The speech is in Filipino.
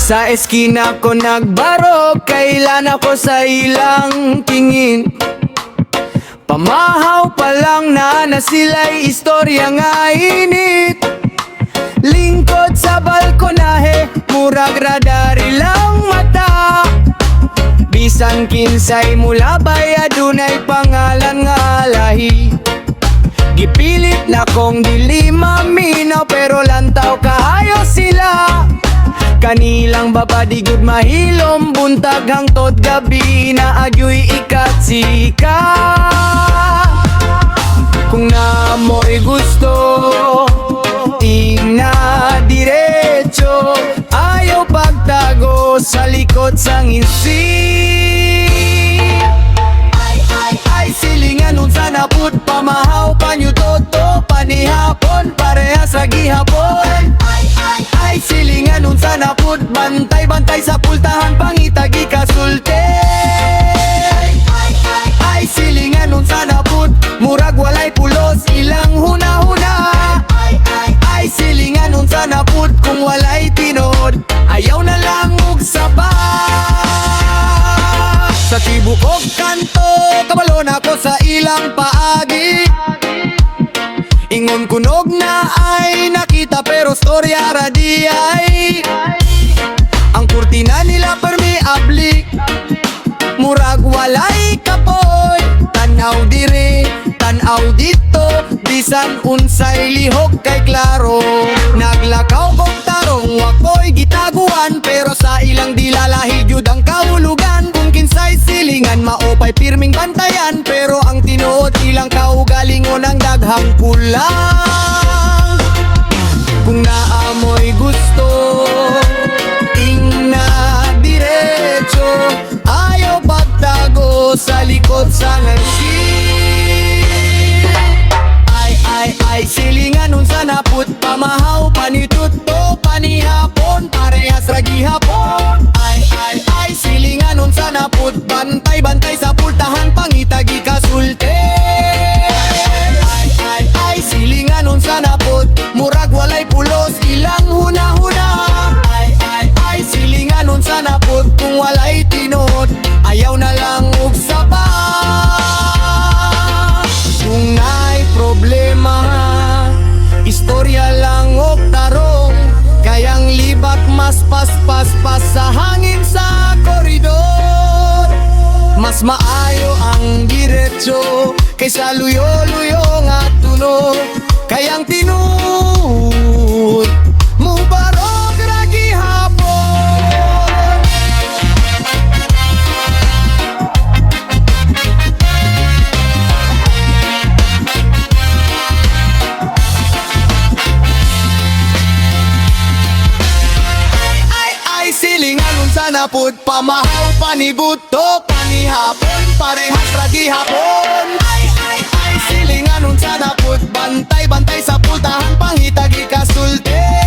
Sa eskina ko nagbarog, kailan ako sa ilang tingin. Pamahaw pa lang na sila'y istorya nga init. Lingkod sa balkonahe, murag radari lang mata. Bisan kinsay mula bay, adunay pangalan nga lahi. Gipilit na kong dili maminaw, pero lantaw kahayo sila. Kanilang babadigod mahilom, buntag hangtod gabi na agyoy ikatsika. Kung na mo'y gusto, tingna diretso, ayaw pagtago sa likod sang insi. Ay silingan unsa napud pamahaw panyo toto, panihapon parehas ra gihapon. Ay silingan unsa napud bantay-bantay sa pultahan pangitagi kasulte. Ay silingan unsa napud murag walay pulos ilang huna-huna. Ay silingan unsa napud kung walay tinod, ayaw na lang og saba. Sa tibok og kanto, kabalon ako sa ilang paagi. Ingon kunog na ay nakita pero storya radi ay. Ang kurtina nila permeable, murag walay kapoy. Tanaw dire, tanaw dito, bisan unsay lihok kay klaro. Naglakaw kong tarong, wako'y gitaguan, pero sa ilang dilalahi jud ang kahulugan. Kung kinsay silingan, maopay pirming bantayan, pero ang tinuod ilang kaugalingon ang daghang kulang. Kung naamoy gusto, tingna diretso, ayaw pagtago sa likod sa ngansi. Ay silingan unsa napud pamahaw panituto, panihapon parehas ra gihapon. Ay silingan unsa napud bantay-bantay sa pultahan pangitagi kasulte. Ay silingan unsa napud murag walay pulos ilang huna-huna. Ay silingan unsa napud kung walay tinod, ayaw na lang og saba. Kung na'y problema, istorya lang og tarong, kayang libak mas pas sa hangin sa koridor. Mas maayo ang diretso kaysa luyo-luyo nga tunog, kayang tinud mubarog ra gihapon. Ay silingan unsa napud pamahaw panibuto, panihapon parehas ra gihapon. Ay silingan unsa napud bantay-bantay sa pultahan pangitagi kasulte.